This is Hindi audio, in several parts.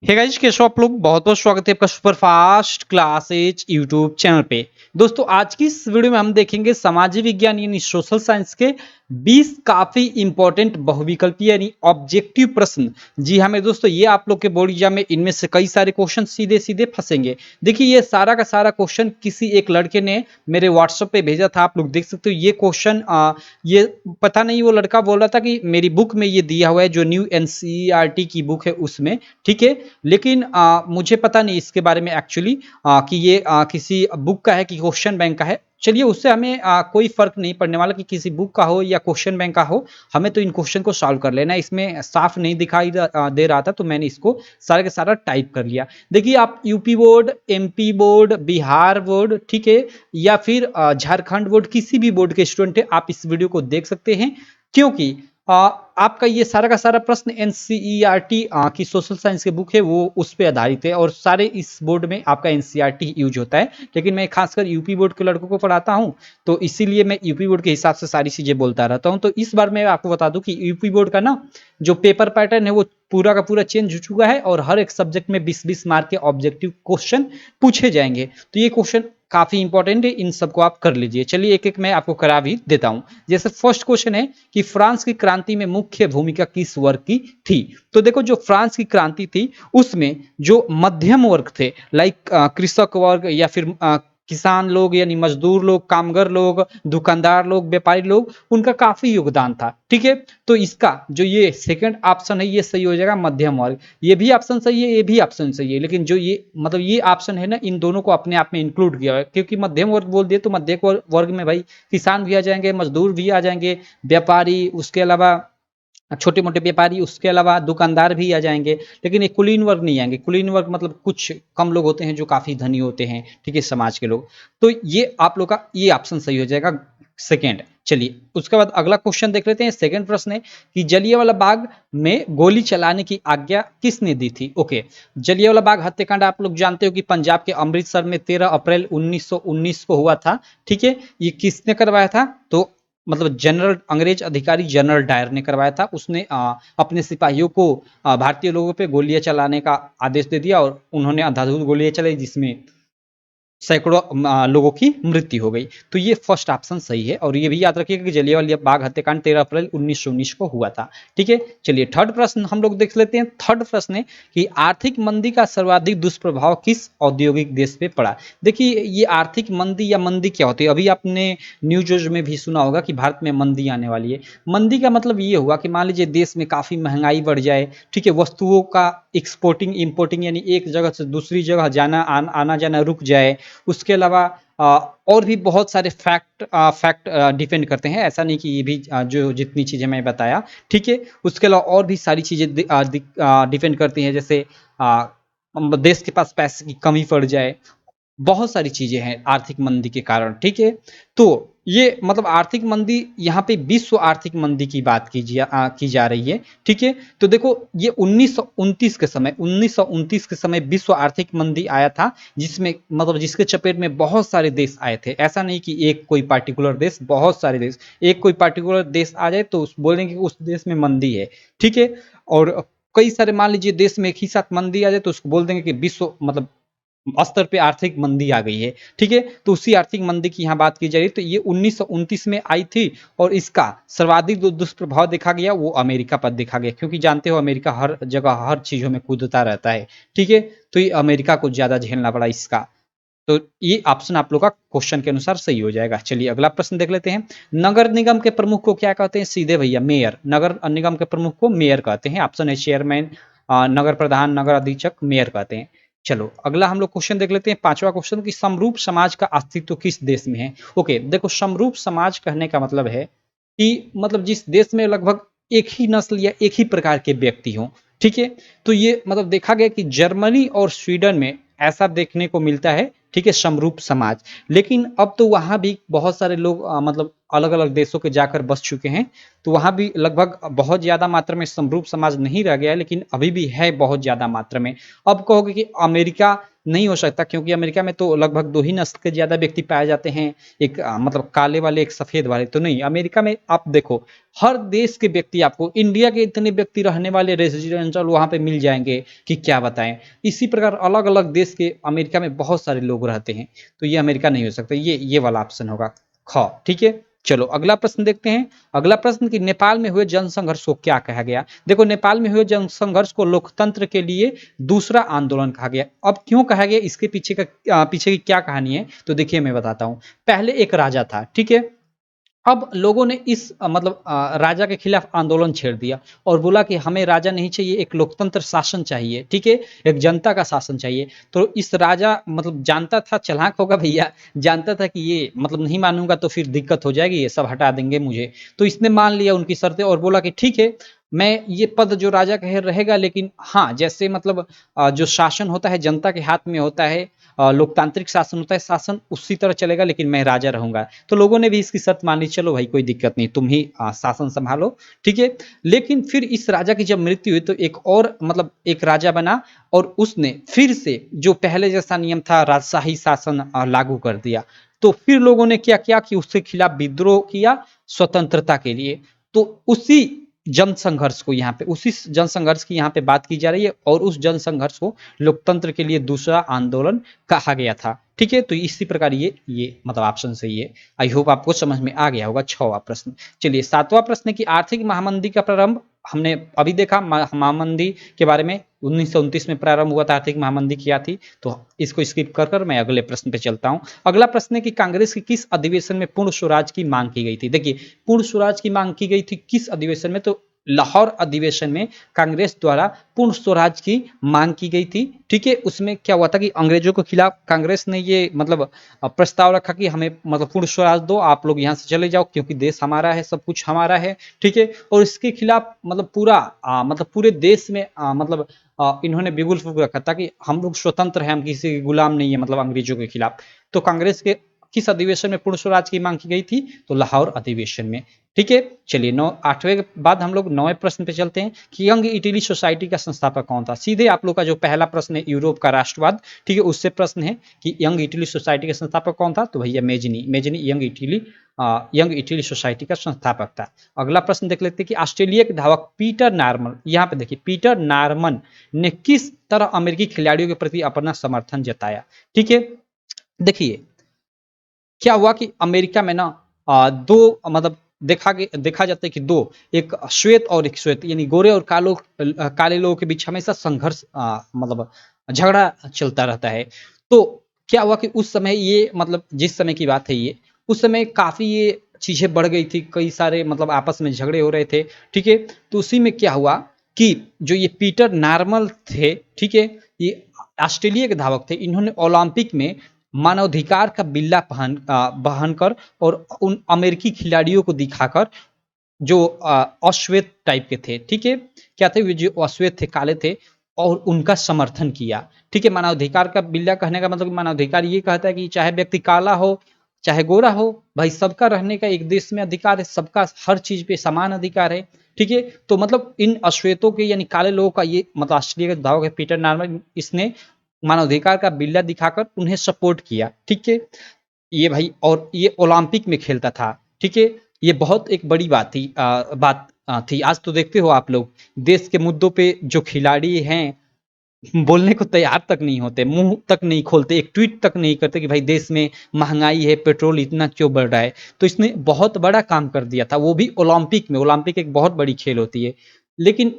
हे गाइस, कैसे हो आप लोग। बहुत बहुत स्वागत है आपका super fast classes YouTube channel पे। दोस्तों, आज की इस वीडियो में हम देखेंगे सामाजिक विज्ञान यानी सोशल साइंस के 20 काफी इंपॉर्टेंट बहुविकल्पीय यानी ऑब्जेक्टिव प्रश्न। जी हाँ मेरे दोस्तों, ये आप लोग के बोर्ड एग्जाम में इनमें से कई सारे क्वेश्चन सीधे सीधे फंसेंगे। देखिए, ये सारा का सारा क्वेश्चन किसी एक लड़के ने मेरे व्हाट्सएप पे भेजा था। आप लोग देख सकते हो ये क्वेश्चन। ये पता नहीं, वो लड़का बोल रहा था कि मेरी बुक में ये दिया हुआ है, जो न्यू एनसीईआरटी की बुक है उसमें। ठीक है, लेकिन मुझे पता नहीं इसके बारे में एक्चुअली कि ये किसी बुक का है कि क्वेश्चन बैंक का है। चलिए, उससे हमें कोई फर्क नहीं पड़ने वाला कि किसी बुक का हो या क्वेश्चन बैंक का हो। हमें तो इन क्वेश्चन को सॉल्व कर लेना है। इसमें साफ नहीं दिखाई दे रहा था, तो मैंने इसको सारा के सारा टाइप कर लिया। देखिए, आप UP board, MP board, Bihar board, ठीक है, या फिर झारखंड बोर्ड, किसी भी बोर्ड के स्टूडेंट है, आप इस वीडियो को देख सकते हैं। क्योंकि आपका ये सारा का सारा प्रश्न एनसीईआरटी की सोशल साइंस की बुक है, वो उस पर आधारित है। और सारे इस बोर्ड में आपका एनसीईआरटी यूज होता है, लेकिन मैं खासकर यूपी बोर्ड के लड़कों को पढ़ाता हूं, तो इसीलिए मैं यूपी बोर्ड के हिसाब से सारी चीजें बोलता रहता हूं। तो इस बार मैं आपको बता दूं कि यूपी बोर्ड का ना जो पेपर पैटर्न है वो पूरा का पूरा चेंज हो चुका है, और हर एक सब्जेक्ट में 20-20 मार्क के ऑब्जेक्टिव क्वेश्चन पूछे जाएंगे। तो ये क्वेश्चन काफी इंपॉर्टेंट है, इन सबको आप कर लीजिए। चलिए, एक एक मैं आपको करा भी देता हूं। जैसे फर्स्ट क्वेश्चन है कि फ्रांस की क्रांति में मुख्य भूमिका किस वर्ग की थी। तो देखो, जो फ्रांस की क्रांति थी उसमें जो मध्यम वर्ग थे, लाइक कृषक वर्ग या फिर किसान लोग यानी मजदूर लोग, कामगर लोग, दुकानदार लोग, व्यापारी लोग, उनका काफी योगदान था। ठीक है, तो इसका जो ये सेकंड ऑप्शन है ये सही हो जाएगा, मध्यम वर्ग। ये भी ऑप्शन सही है, ये भी ऑप्शन सही है, लेकिन जो ये मतलब ये ऑप्शन है ना, इन दोनों को अपने आप में इंक्लूड किया है, क्योंकि मध्यम वर्ग बोल दिए तो मध्यम वर्ग में भाई किसान भी आ जाएंगे, मजदूर भी आ जाएंगे, व्यापारी, उसके अलावा छोटे मोटे व्यापारी, उसके अलावा दुकानदार भी आ जाएंगे। लेकिन ये कुलीन वर्ग नहीं आएंगे। कुलीन वर्ग मतलब कुछ कम लोग होते हैं जो काफी धनी होते हैं, ठीक है, समाज के लोग। तो ये आप लोग का ये ऑप्शन सही हो जाएगा, सेकेंड। चलिए, उसके बाद अगला क्वेश्चन देख लेते हैं। सेकंड प्रश्न है कि जलियांवाला बाग में गोली चलाने की आज्ञा किसने दी थी। ओके, जलियांवाला बाग हत्याकांड आप लोग जानते हो कि पंजाब के अमृतसर में 13 अप्रैल 1919 को हुआ था। ठीक है, ये किसने करवाया था। तो मतलब जनरल अंग्रेज अधिकारी जनरल डायर ने करवाया था। उसने अपने सिपाहियों को भारतीय लोगों पे गोलियां चलाने का आदेश दे दिया, और उन्होंने अंधाधुंध गोलियां चलाई, जिसमें सैकड़ों लोगों की मृत्यु हो गई। तो ये फर्स्ट ऑप्शन सही है, और ये भी याद रखिएगा कि जलियांवाला बाग हत्याकांड 13 अप्रैल 1919 को हुआ था। ठीक है, चलिए थर्ड प्रश्न हम लोग देख लेते हैं। थर्ड प्रश्न है कि आर्थिक मंदी का सर्वाधिक दुष्प्रभाव किस औद्योगिक देश पे पड़ा। देखिए, ये आर्थिक मंदी या मंदी क्या होती है, अभी आपने न्यूज में भी सुना होगा कि भारत में मंदी आने वाली है। मंदी का मतलब ये हुआ कि मान लीजिए देश में काफी महंगाई बढ़ जाए, ठीक है, वस्तुओं का एक्सपोर्टिंग इंपोर्टिंग यानी एक जगह से दूसरी जगह आना जाना रुक जाए। उसके अलावा और भी बहुत सारे फैक्ट डिपेंड करते हैं। ऐसा नहीं कि ये भी जो जितनी चीजें मैं बताया, ठीक है, उसके अलावा और भी सारी चीजें डिपेंड करती हैं। जैसे देश के पास पैसे की कमी पड़ जाए, बहुत सारी चीजें हैं आर्थिक मंदी के कारण। ठीक है, तो ये मतलब आर्थिक मंदी, यहाँ पे विश्व आर्थिक मंदी की बात की जा रही है। ठीक है, तो देखो, ये 1929 के समय विश्व आर्थिक मंदी आया था, जिसमें मतलब जिसके चपेट में बहुत सारे देश आए थे। ऐसा नहीं कि एक कोई पार्टिकुलर देश, बहुत सारे देश। एक कोई पार्टिकुलर देश आ जाए तो बोलेंगे कि उस देश में मंदी है। ठीक है, और कई सारे मान लीजिए देश में एक ही साथ मंदी आ जाए तो उसको बोल देंगे कि विश्व मतलब स्तर पे आर्थिक मंदी आ गई है। ठीक है, तो उसी आर्थिक मंदी की यहाँ बात की जा रही है। तो ये 1929 में आई थी, और इसका सर्वाधिक जो दुष्प्रभाव देखा गया वो अमेरिका पर देखा गया, क्योंकि जानते हो अमेरिका हर जगह हर चीजों में कूदता रहता है। ठीक है, तो ये अमेरिका को ज्यादा झेलना पड़ा इसका। तो ये ऑप्शन आप लोग का क्वेश्चन के अनुसार सही हो जाएगा। चलिए, अगला प्रश्न देख लेते हैं। नगर निगम के प्रमुख को क्या कहते हैं। सीधे भैया, मेयर। नगर निगम के प्रमुख को मेयर कहते हैं। ऑप्शन है चेयरमैन, नगर प्रधान, नगर अधीक्षक, मेयर कहते हैं। चलो, अगला हम लोग क्वेश्चन देख लेते हैं। पांचवा क्वेश्चन कि समरूप समाज का अस्तित्व किस देश में है। ओके, देखो, समरूप समाज कहने का मतलब है कि मतलब जिस देश में लगभग एक ही नस्ल या एक ही प्रकार के व्यक्ति हों। ठीक है, तो ये मतलब देखा गया कि जर्मनी और स्वीडन में ऐसा देखने को मिलता है। ठीक है, समरूप समाज। लेकिन अब तो वहां भी बहुत सारे लोग मतलब अलग अलग देशों के जाकर बस चुके हैं, तो वहां भी लगभग बहुत ज्यादा मात्रा में समरूप समाज नहीं रह गया है, लेकिन अभी भी है बहुत ज्यादा मात्रा में। अब कहोगे कि अमेरिका नहीं हो सकता, क्योंकि अमेरिका में तो लगभग दो ही नस्ल के ज्यादा व्यक्ति पाए जाते हैं, एक मतलब काले वाले, एक सफेद वाले। तो नहीं, अमेरिका में आप देखो हर देश के व्यक्ति, आपको इंडिया के इतने व्यक्ति रहने वाले रेजिडेंशियल वहां पे मिल जाएंगे कि क्या बताएं। इसी प्रकार अलग अलग देश के अमेरिका में बहुत सारे लोग रहते हैं, तो ये अमेरिका नहीं हो सकता, ये वाला ऑप्शन होगा ख। ठीक है, चलो अगला प्रश्न देखते हैं। अगला प्रश्न कि नेपाल में हुए जनसंघर्ष को क्या कहा गया। देखो नेपाल में हुए जनसंघर्ष को लोकतंत्र के लिए दूसरा आंदोलन कहा गया। अब क्यों कहा गया, इसके पीछे की क्या कहानी है, तो देखिए मैं बताता हूं। पहले एक राजा था, ठीक है। अब लोगों ने इस राजा के खिलाफ आंदोलन छेड़ दिया और बोला कि हमें राजा नहीं चाहिए, एक लोकतंत्र शासन चाहिए, ठीक है, एक जनता का शासन चाहिए। तो इस राजा मतलब जानता था, चालाक होगा भैया, जानता था कि ये मतलब नहीं मानूंगा तो फिर दिक्कत हो जाएगी, ये सब हटा देंगे मुझे। तो इसने मान लिया उनकी शर्तें और बोला कि ठीक है, मैं ये पद जो राजा का है रहेगा, लेकिन हाँ जैसे मतलब जो शासन होता है जनता के हाथ में होता है, लोकतांत्रिक शासन होता है, शासन उसी तरह चलेगा, लेकिन मैं राजा रहूंगा। तो लोगों ने भी इसकी शर्त मान ली, चलो भाई कोई दिक्कत नहीं, तुम ही शासन संभालो, ठीक है। लेकिन फिर इस राजा की जब मृत्यु हुई तो एक और मतलब एक राजा बना और उसने फिर से जो पहले जैसा नियम था राजशाही शासन लागू कर दिया। तो फिर लोगों ने क्या किया कि उसके खिलाफ विद्रोह किया स्वतंत्रता के लिए। तो उसी जनसंघर्ष को यहाँ पे, उसी जनसंघर्ष की यहाँ पे बात की जा रही है, और उस जनसंघर्ष को लोकतंत्र के लिए दूसरा आंदोलन कहा गया था, ठीक है। तो इसी प्रकार ये मतलब ऑप्शन सही है। आई होप आपको समझ में आ गया होगा। 6वां प्रश्न, चलिए 7वां प्रश्न है कि आर्थिक महामंदी का प्रारंभ, हमने अभी देखा महामंदी के बारे में, 1929 में प्रारंभ हुआ था आर्थिक महामंदी क्या थी। तो इसको स्किप कर कर मैं अगले प्रश्न पे चलता हूं। अगला प्रश्न है कि कांग्रेस की किस अधिवेशन में पूर्ण स्वराज की मांग की गई थी। देखिए पूर्ण स्वराज की मांग की गई थी किस अधिवेशन में, तो लाहौर अधिवेशन में कांग्रेस द्वारा पूर्ण स्वराज की मांग की गई थी, ठीक है। उसमें क्या हुआ था कि अंग्रेजों के खिलाफ कांग्रेस ने ये मतलब प्रस्ताव रखा कि हमें मतलब पूर्ण स्वराज दो, आप लोग यहाँ से चले जाओ क्योंकि देश हमारा है, सब कुछ हमारा है, ठीक है। और इसके खिलाफ मतलब पूरा मतलब पूरे देश में मतलब इन्होंने बिगुल फूक रखा था कि हम लोग स्वतंत्र हैं, हम किसी के गुलाम नहीं है, मतलब अंग्रेजों के खिलाफ। तो कांग्रेस के किस अधिवेशन में पूर्ण स्वराज की मांग की गई थी, तो लाहौर अधिवेशन में, ठीक है। चलिए 8वें के बाद हम लोग 9वें प्रश्न पे चलते हैं कि यंग इटली सोसाइटी का संस्थापक कौन था। सीधे आप लोग का जो पहला प्रश्न है यूरोप का राष्ट्रवाद, ठीक है, उससे प्रश्न है कि यंग इटली सोसाइटी का संस्थापक कौन था, तो भैया मेजनी यंग इटली सोसाइटी का संस्थापक था। अगला प्रश्न देख लेते हैं कि ऑस्ट्रेलिया के धावक पीटर नार्मन, यहाँ पे देखिए पीटर नार्मन ने किस तरह अमेरिकी खिलाड़ियों के प्रति अपना समर्थन जताया, ठीक है। देखिए क्या हुआ कि अमेरिका में ना दो मतलब देखा जाता है कि दो, एक श्वेत और एक श्वेत, यानी गोरे और काले लोगों के बीच हमेशा संघर्ष मतलब झगड़ा चलता रहता है। तो क्या हुआ कि उस समय ये मतलब जिस समय की बात है ये, उस समय काफी ये चीजें बढ़ गई थी, कई सारे मतलब आपस में झगड़े हो रहे थे, ठीक है। तो उसी में क्या हुआ कि जो ये पीटर नार्मल थे, ठीक है, ये ऑस्ट्रेलिया के धावक थे, इन्होंने ओलंपिक में मानवाधिकार का बिल्ला बहन कर और उन अमेरिकी खिलाड़ियों को दिखाकर, जो अश्वेत टाइप के थे, ठीक है, क्या थे वे, जो अश्वेत थे, काले थे, और उनका समर्थन किया, ठीक है। मानवाधिकार का बिल्ला कहने का मतलब मानवाधिकार ये कहता है कि चाहे व्यक्ति काला हो चाहे गोरा हो, भाई सबका रहने का एक देश में अधिकार है, सबका हर चीज पे समान अधिकार है, ठीक है। तो मतलब इन अश्वेतों के यानी काले लोगों का ये मतलब ऑस्ट्रेलिया के धावक है पीटर नार्मन, इसने मानवाधिकार का बिल्ला दिखाकर उन्हें सपोर्ट किया, ठीक है। ये भाई, और ये ओलंपिक में खेलता था, ठीक है। ये बहुत एक बड़ी बात थी, थी। आज तो देखते हो आप लोग देश के मुद्दों पे जो खिलाड़ी हैं बोलने को तैयार तक नहीं होते, मुंह तक नहीं खोलते, एक ट्वीट तक नहीं करते कि भाई देश में महंगाई है, पेट्रोल इतना क्यों बढ़ रहा है। तो इसने बहुत बड़ा काम कर दिया था, वो भी ओलंपिक में। ओलंपिक एक बहुत बड़ी खेल होती है, लेकिन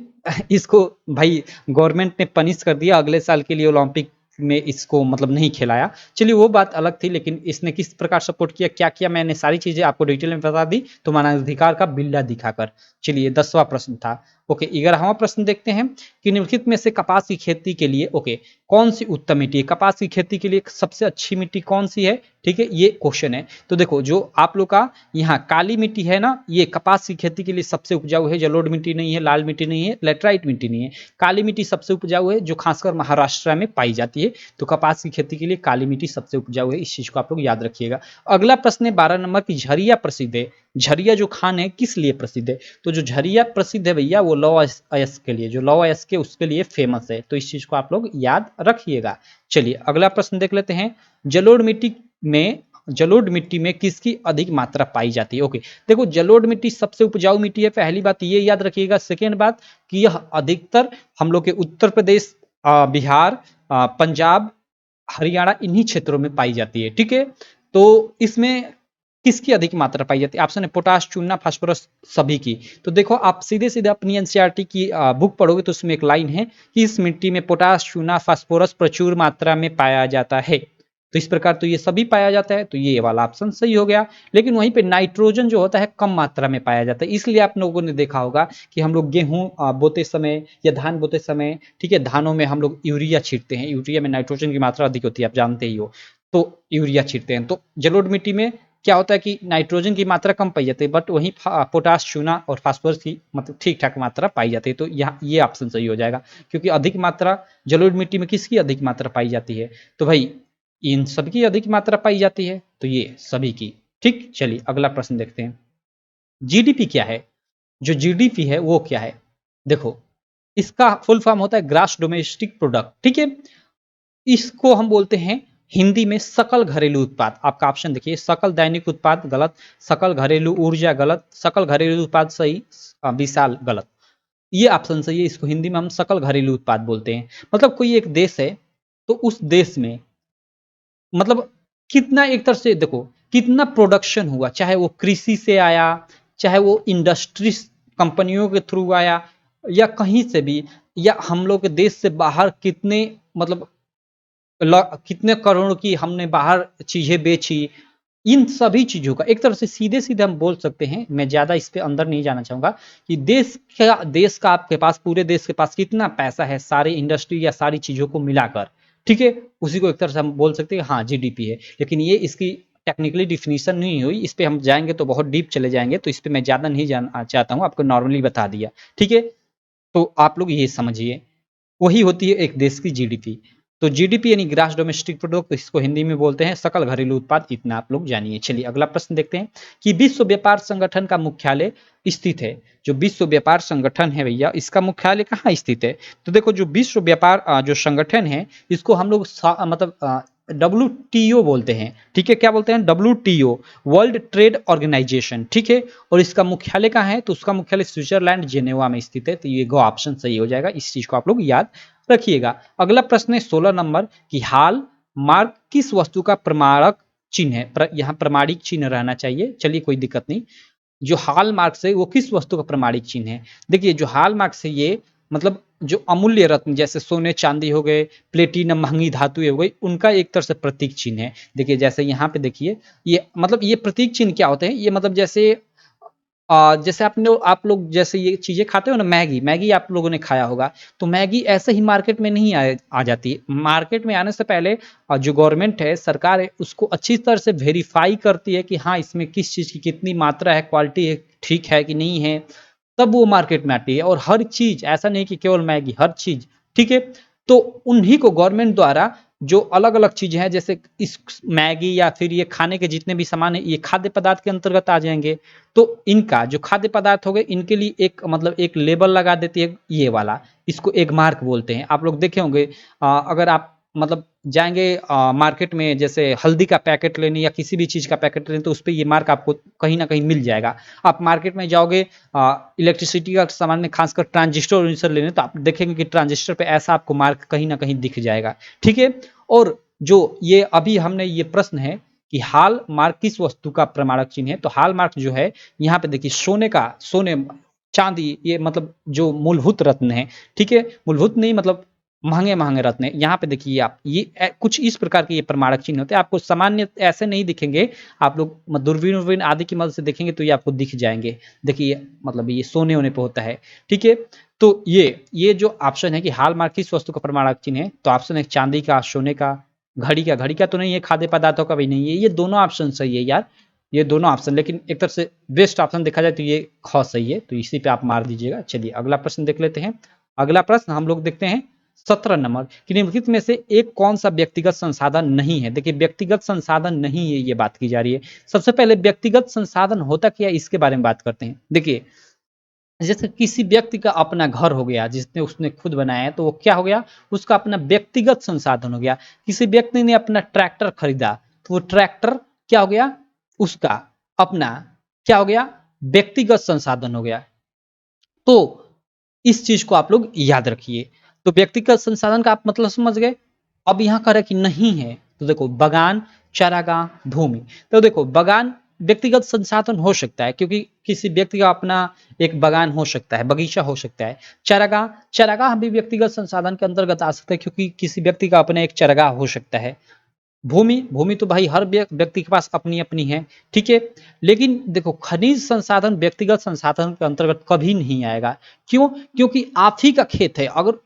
इसको भाई गवर्नमेंट ने पनिश कर दिया, अगले साल के लिए ओलंपिक में इसको मतलब नहीं खिलाया। चलिए वो बात अलग थी, लेकिन इसने किस प्रकार सपोर्ट किया, क्या किया, मैंने सारी चीजें आपको डिटेल में बता दी, तो मानवाधिकार का बिल्ला दिखाकर। चलिए 10वां प्रश्न था। ओके 11वां प्रश्न देखते हैं कि निम्नलिखित में से कपास की खेती के लिए ओके कौन सी उत्तम मिट्टी है, कपास की खेती के लिए सबसे अच्छी मिट्टी कौन सी है, ठीक है, ये क्वेश्चन है। तो देखो जो आप लोग का यहाँ काली मिट्टी है ना, ये कपास की खेती के लिए सबसे उपजाऊ है, जलोढ़ मिट्टी नहीं है, लाल मिट्टी नहीं है, लेटराइट मिट्टी नहीं है, काली मिट्टी सबसे उपजाऊ है, जो खासकर महाराष्ट्र में पाई जाती है। तो कपास की खेती के लिए काली मिट्टी सबसे उपजाऊ है, इस चीज को आप लोग याद रखिएगा। अगला प्रश्न है 12 नंबर की, झरिया प्रसिद्ध है, झरिया जो खान है किस लिए प्रसिद्ध है? तो जो झरिया प्रसिद्ध है भैया वो लौह अयस्क के लिए, जो लौह अयस्क है उसके लिए फेमस है। तो इस चीज को आप लोग याद रखिएगा। चलिए अगला प्रश्न देख लेते हैं। में जलोढ़ मिट्टी में किसकी अधिक मात्रा पाई जाती है? ओके, देखो जलोढ़ मिट्टी सबसे उपजाऊ मिट्टी है, पहली बात ये याद रखिएगा। सेकेंड बात कि यह अधिकतर हम लोग के उत्तर प्रदेश, बिहार, पंजाब, हरियाणा इन्हीं क्षेत्रों में पाई जाती है। ठीक है, तो इसमें किसकी अधिक मात्रा पाई जाती है? ऑप्शन है पोटाश, चूना, फास्फोरस, सभी की। तो देखो आप सीधे सीधे अपनी एनसीईआरटी की बुक पढ़ोगे तो उसमें एक लाइन है कि इस मिट्टी में पोटाश, चूना, फास्फोरस प्रचुर मात्रा में पाया जाता है। तो इस प्रकार तो ये सभी पाया जाता है, तो ये वाला ऑप्शन सही हो गया। लेकिन वहीं पे नाइट्रोजन जो होता है कम मात्रा में पाया जाता है, इसलिए आप लोगों ने देखा होगा कि हम लोग गेहूं बोते समय या धान बोते समय, ठीक है, धानों में हम लोग यूरिया छींटते हैं। यूरिया में नाइट्रोजन की मात्रा अधिक होती है, आप जानते ही हो। तो यूरिया छींटते हैं। तो जलोढ़ मिट्टी में क्या होता है कि नाइट्रोजन की मात्रा कम पाई जाती है, बट वहीं पोटाश, चूना और फास्फोरस की मतलब ठीक ठाक मात्रा पाई जाती है। तो यहाँ ये ऑप्शन सही हो जाएगा, क्योंकि अधिक मात्रा जलोढ़ मिट्टी में किसकी अधिक मात्रा पाई जाती है? तो भाई इन सबकी अधिक मात्रा पाई जाती है, तो ये सभी की। ठीक, चलिए अगला प्रश्न देखते हैं। जीडीपी क्या है? जो जीडीपी है वो क्या है? देखो इसका फुल फॉर्म होता है ग्रास डोमेस्टिक प्रोडक्ट। ठीक है, इसको हम बोलते हैं हिंदी में सकल घरेलू उत्पाद। आपका ऑप्शन देखिए, सकल दैनिक उत्पाद गलत, सकल घरेलू ऊर्जा गलत, सकल घरेलू उत्पाद सही, विशाल गलत। ये ऑप्शन सही है। इसको हिंदी में हम सकल घरेलू उत्पाद बोलते हैं। मतलब कोई एक देश है तो उस देश में मतलब कितना, एक तरह से देखो कितना प्रोडक्शन हुआ, चाहे वो कृषि से आया, चाहे वो इंडस्ट्रीज कंपनियों के थ्रू आया, या कहीं से भी, या हम लोग के देश से बाहर कितने मतलब कितने करोड़ की हमने बाहर चीजें बेची। इन सभी चीजों का एक तरह से सीधे सीधे हम बोल सकते हैं, मैं ज्यादा इस पे अंदर नहीं जाना चाहूंगा, कि देश का आपके पास, पूरे देश के पास कितना पैसा है सारी इंडस्ट्री या सारी चीजों को मिलाकर। ठीक है, उसी को एक तरह से हम बोल सकते हैं हाँ जीडीपी है। लेकिन ये इसकी टेक्निकली डिफिनीशन नहीं हुई, इस पे हम जाएंगे तो बहुत डीप चले जाएंगे, तो इस पे मैं ज्यादा नहीं जानना चाहता हूँ, आपको नॉर्मली बता दिया। ठीक है, तो आप लोग ये समझिए, वही होती है एक देश की जीडीपी। तो जीडीपी यानी ग्रास डोमेस्टिक प्रोडक्ट, इसको हिंदी में बोलते हैं सकल घरेलू उत्पाद, इतना आप लोग जानिए। चलिए अगला प्रश्न देखते हैं कि विश्व व्यापार संगठन का मुख्यालय स्थित है। जो विश्व व्यापार संगठन है भैया, इसका मुख्यालय कहाँ स्थित है? तो देखो जो विश्व व्यापार जो संगठन है, इसको हम लोग मतलब WTO बोलते हैं। ठीक है, क्या बोलते हैं? WTO, world trade organization. ठीक है, और इसका मुख्यालय कहाँ है? तो उसका मुख्यालय स्विट्जरलैंड जेनेवा में स्थित है। तो ये गो ऑप्शन सही हो जाएगा, इस चीज को आप लोग याद रखिएगा। अगला प्रश्न है 16 नंबर की हाल मार्क किस वस्तु का प्रमाणक चिन्ह है? यहाँ प्रमाणिक चिन्ह रहना चाहिए, चलिए कोई दिक्कत नहीं। जो हाल मार्क है वो किस वस्तु का प्रमाणिक चिन्ह है? देखिए जो हाल मार्क है ये मतलब जो अमूल्य रत्न जैसे सोने चांदी हो गए, प्लेटिनम महंगी धातुएं हो गई, उनका एक तरह से प्रतीक चिन्ह है। देखिए जैसे यहाँ पे देखिए, ये मतलब ये प्रतीक चिन्ह क्या होते हैं? ये मतलब जैसे जैसे आप लोग जैसे ये चीजें खाते हो ना, मैगी मैगी आप लोगों ने खाया होगा। तो मैगी ऐसे ही मार्केट में नहीं आ जाती। मार्केट में आने से पहले जो गवर्नमेंट है, सरकार है, उसको अच्छी तरह से वेरीफाई करती है कि हाँ इसमें किस चीज की कितनी मात्रा है, क्वालिटी है, ठीक है कि नहीं है, तब वो मार्केट में आती है। और हर चीज, ऐसा नहीं कि केवल मैगी, हर चीज। ठीक है, तो उन्हीं को गवर्नमेंट द्वारा जो अलग अलग चीजें हैं, जैसे इस मैगी या फिर ये खाने के जितने भी सामान है, ये खाद्य पदार्थ के अंतर्गत आ जाएंगे। तो इनका जो खाद्य पदार्थ हो गए, इनके लिए एक मतलब एक लेबल लगा देती है ये वाला, इसको एक मार्क बोलते हैं। आप लोग देखे होंगे, अगर आप मतलब जाएंगे मार्केट में, जैसे हल्दी का पैकेट लेने या किसी भी चीज का पैकेट लेने, तो उस पर ये मार्क आपको कहीं ना कहीं मिल जाएगा। आप मार्केट में जाओगे इलेक्ट्रिसिटी का सामान में, खासकर ट्रांजिस्टर लेने, तो आप देखेंगे कि ट्रांजिस्टर पे ऐसा आपको मार्क कहीं ना कहीं दिख जाएगा। ठीक है, और जो ये अभी हमने ये प्रश्न है कि हाल मार्क किस वस्तु का प्रमाणक चिन्ह है, तो हाल मार्क जो है यहाँ पे देखिए सोने चांदी, ये मतलब जो मूलभूत रत्न है। ठीक है, मूलभूत नहीं मतलब महंगे महंगे रत्न है। यहाँ पे देखिए आप ये कुछ इस प्रकार के ये प्रमाणक चिन्ह होते हैं, आपको सामान्य ऐसे नहीं दिखेंगे। आप लोग दूरबीन उर्बीन आदि की मदद से देखेंगे तो ये आपको दिख जाएंगे। देखिए मतलब ये सोने होने पे होता है। ठीक है, तो ये जो ऑप्शन है कि हाल मार्क किस वस्तु का प्रमाणक चिन्ह है, तो ऑप्शन है चांदी का, सोने का, घड़ी का तो नहीं है, खाद्य पदार्थों का भी नहीं है। ये दोनों ऑप्शन सही है यार, ये दोनों ऑप्शन। लेकिन एक तरह से बेस्ट ऑप्शन देखा जाए तो ये ख सही है, तो इसी पे आप मार दीजिएगा। चलिए अगला प्रश्न देख लेते हैं। अगला प्रश्न हम लोग देखते हैं 17 नंबर कि निम्नलिखित में से एक कौन सा व्यक्तिगत संसाधन नहीं है। देखिए व्यक्तिगत संसाधन नहीं है ये बात की जा रही है। सबसे पहले व्यक्तिगत संसाधन होता क्या है इसके बारे में बात करते हैं। देखिए जैसे किसी व्यक्ति का अपना घर हो गया जिसने उसने खुद बनाया है तो वो क्या हो गया, उसका अपना व्यक्तिगत संसाधन हो गया। किसी व्यक्ति ने अपना ट्रैक्टर खरीदा तो वो ट्रैक्टर क्या हो गया, उसका अपना क्या हो गया, व्यक्तिगत संसाधन हो गया। तो इस चीज को आप लोग याद रखिए। तो व्यक्तिगत संसाधन का आप मतलब समझ गए। अब यहाँ कह रहे कि नहीं है तो देखो बगान, चारागाह, भूमि। तो देखो बगान व्यक्तिगत संसाधन हो सकता है क्योंकि किसी व्यक्ति का अपना एक बगान हो सकता है, बगीचा हो सकता है। चारागाह, चारागाह भी व्यक्तिगत संसाधन के अंतर्गत आ सकता है क्योंकि किसी व्यक्ति का अपना एक चारागाह हो सकता है। भूमि, भूमि तो भाई हर व्यक्ति के पास अपनी अपनी है, ठीक है। लेकिन देखो खनिज संसाधन व्यक्तिगत संसाधन के अंतर्गत कभी नहीं आएगा। क्यों? क्योंकि आप ही का खेत है। अगर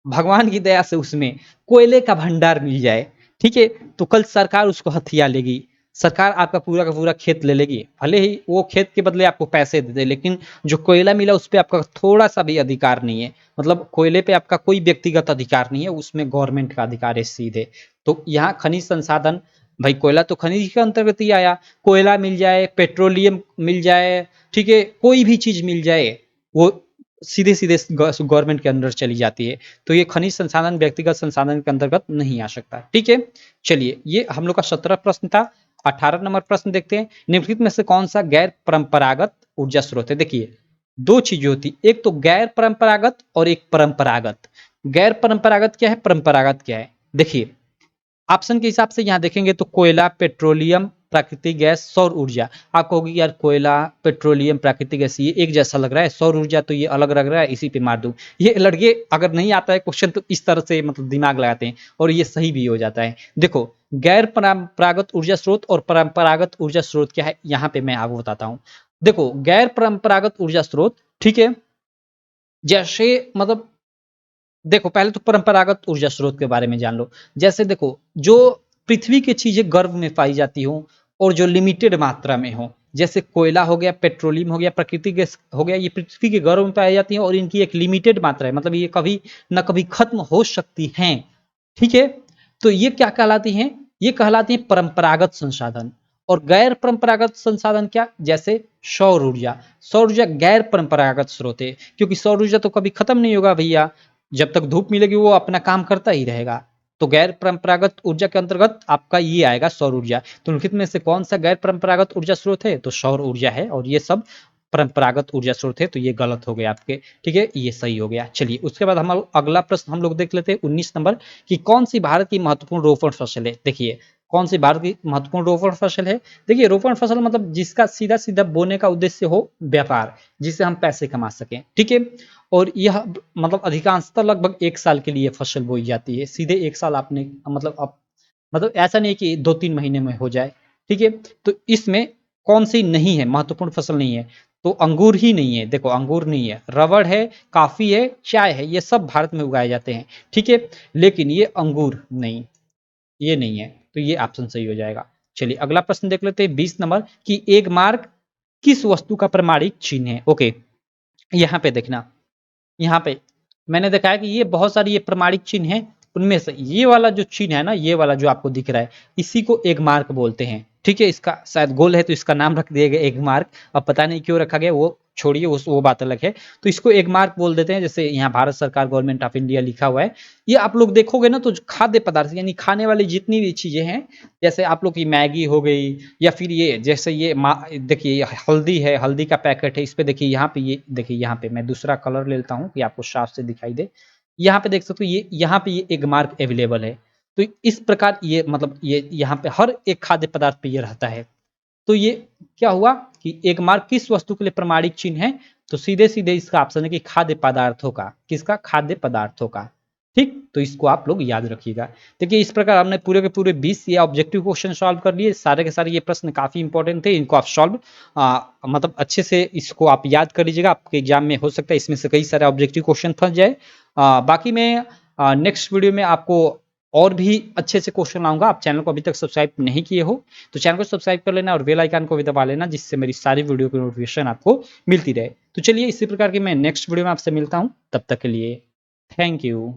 भगवान की दया से उसमें कोयले का भंडार मिल जाए, ठीक है, तो कल सरकार उसको हथिया लेगी। सरकार आपका पूरा का पूरा खेत ले लेगी। भले ही वो खेत के बदले आपको पैसे दे दे, लेकिन जो कोयला मिला उस पर आपका थोड़ा सा भी अधिकार नहीं है। मतलब कोयले पे आपका कोई व्यक्तिगत अधिकार नहीं है, उसमें गवर्नमेंट का अधिकार है सीधे। तो यहाँ खनिज संसाधन, भाई कोयला तो खनिज के अंतर्गत ही आया। कोयला मिल जाए, पेट्रोलियम मिल जाए, ठीक है, कोई भी चीज मिल जाए वो सीधे सीधे गवर्नमेंट के अंदर चली जाती है। तो ये खनिज संसाधन व्यक्तिगत संसाधन के अंतर्गत नहीं आ सकता, ठीक है। चलिए ये हम लोग का 17 प्रश्न था। 18 नंबर प्रश्न देखते हैं। निम्नलिखित में से कौन सा गैर परंपरागत ऊर्जा स्रोत है। देखिए दो चीजें होती, एक तो गैर परंपरागत और एक परंपरागत। गैर परंपरागत क्या है, परंपरागत क्या है। देखिए ऑप्शन के हिसाब से यहाँ देखेंगे तो कोयला, पेट्रोलियम, प्राकृतिक गैस, सौर ऊर्जा। आप कहोगे यार कोयला, पेट्रोलियम, प्राकृतिक गैस ये एक जैसा लग रहा है, सौर ऊर्जा तो ये अलग लग रहा है, इसी पे मार दूं। ये लड़के अगर नहीं आता है क्वेश्चन तो इस तरह से मतलब दिमाग लगाते हैं और ये सही भी हो जाता है। देखो गैर परंपरागत ऊर्जा स्रोत और परंपरागत ऊर्जा स्रोत क्या है, यहाँ पे मैं आपको बताता हूँ। देखो गैर परंपरागत ऊर्जा स्रोत, ठीक है, जैसे मतलब देखो पहले तो परंपरागत ऊर्जा स्रोत के बारे में जान लो। जैसे देखो जो पृथ्वी की चीजें गर्भ में पाई जाती हो और जो लिमिटेड मात्रा में हो, जैसे कोयला हो गया, पेट्रोलियम हो गया, प्राकृतिक गैस हो गया, ये पृथ्वी के गर्भ में पाई जाती है और इनकी एक लिमिटेड मात्रा है, मतलब ये कभी ना कभी खत्म हो सकती हैं, ठीक है। तो ये क्या कहलाती हैं, ये कहलाती हैं परंपरागत संसाधन। और गैर परंपरागत संसाधन क्या, जैसे सौर ऊर्जा। सौर ऊर्जा गैर परंपरागत स्रोत है क्योंकि सौर ऊर्जा तो कभी खत्म नहीं होगा भैया, जब तक धूप मिलेगी वो अपना काम करता ही रहेगा। तो गैर परंपरागत ऊर्जा के अंतर्गत आपका ये आएगा सौर ऊर्जा। तो निम्नलिखित में से कौन सा गैर परंपरागत ऊर्जा स्रोत है, तो सौर ऊर्जा है। और ये सब परंपरागत ऊर्जा स्रोत है, तो ये गलत हो गया आपके, ठीक है, ये सही हो गया। चलिए उसके बाद हम अगला प्रश्न हम लोग देख लेते हैं 19 नंबर कि कौन सी भारत की महत्वपूर्ण रोपण फसल है। देखिए कौन सी भारत की महत्वपूर्ण रोपण फसल है। देखिए रोपण फसल मतलब जिसका सीधा सीधा बोने का उद्देश्य हो व्यापार, जिससे हम पैसे कमा सकें, ठीक है। और यह मतलब अधिकांशतः लगभग एक साल के लिए फसल बोई जाती है, सीधे एक साल आपने मतलब मतलब ऐसा नहीं कि 2-3 महीने में हो जाए, ठीक है। तो इसमें कौन सी नहीं है, महत्वपूर्ण फसल नहीं है, तो अंगूर ही नहीं है। देखो अंगूर नहीं है, रबड़ है, काफी है, चाय है, ये सब भारत में उगाए जाते हैं, ठीक है। लेकिन ये अंगूर नहीं, ये नहीं है, तो ये ऑप्शन सही हो जाएगा। चलिए अगला प्रश्न देख लेते हैं 20 नंबर कि एक मार्क किस वस्तु का प्रमाणिक चिन्ह है। ओके यहाँ पे देखना, यहाँ पे मैंने देखा है कि ये बहुत सारी ये प्रमाणिक चिन्ह है, उनमें से ये वाला जो चिन्ह है ना, ये वाला जो आपको दिख रहा है, इसी को एक मार्क बोलते हैं, ठीक है। इसका शायद गोल है तो इसका नाम रख दिया गया एक मार्क। अब पता नहीं क्यों रखा गया, वो छोड़िए, उस वो बात अलग है। तो इसको एक मार्क बोल देते हैं, जैसे यहाँ भारत सरकार गवर्नमेंट ऑफ इंडिया लिखा हुआ है। ये आप लोग देखोगे ना तो खाद्य पदार्थ यानी खाने वाली जितनी भी चीजें हैं, जैसे आप लोग की मैगी हो गई, या फिर ये जैसे ये देखिए हल्दी है, हल्दी का पैकेट है, इस पे देखिए यहाँ पे, ये देखिए यहाँ पे मैं दूसरा कलर लेता हूँ कि आपको साफ से दिखाई दे। यहाँ पे देख सकते हो ये यहाँ पे ये एक मार्क अवेलेबल है। तो इस प्रकार ये मतलब ये यहाँ पे हर एक खाद्य पदार्थ पे ये रहता है। तो ये क्या हुआ कि एक मार्क किस वस्तु के लिए प्रमाणिक चिन्ह है, तो सीधे सीधे इसका ऑप्शन है कि खाद्य पदार्थों का, किसका, खाद्य पदार्थों का, ठीक। तो इसको आप लोग याद रखिएगा। देखिए इस प्रकार हमने पूरे के पूरे 20 ये ऑब्जेक्टिव क्वेश्चन सॉल्व कर लिए, सारे के सारे ये प्रश्न काफी इंपॉर्टेंट थे, इनको आप सॉल्व मतलब अच्छे से इसको आप याद कर लीजिएगा, आपके एग्जाम में हो सकता है इसमें से कई सारे ऑब्जेक्टिव क्वेश्चन फंस जाए। बाकी मैं नेक्स्ट वीडियो में आपको और भी अच्छे से क्वेश्चन लाऊंगा। आप चैनल को अभी तक सब्सक्राइब नहीं किए हो तो चैनल को सब्सक्राइब कर लेना और बेल आइकन को भी दबा लेना, जिससे मेरी सारी वीडियो की नोटिफिकेशन आपको मिलती रहे। तो चलिए इसी प्रकार की मैं नेक्स्ट वीडियो में आपसे मिलता हूं, तब तक के लिए थैंक यू।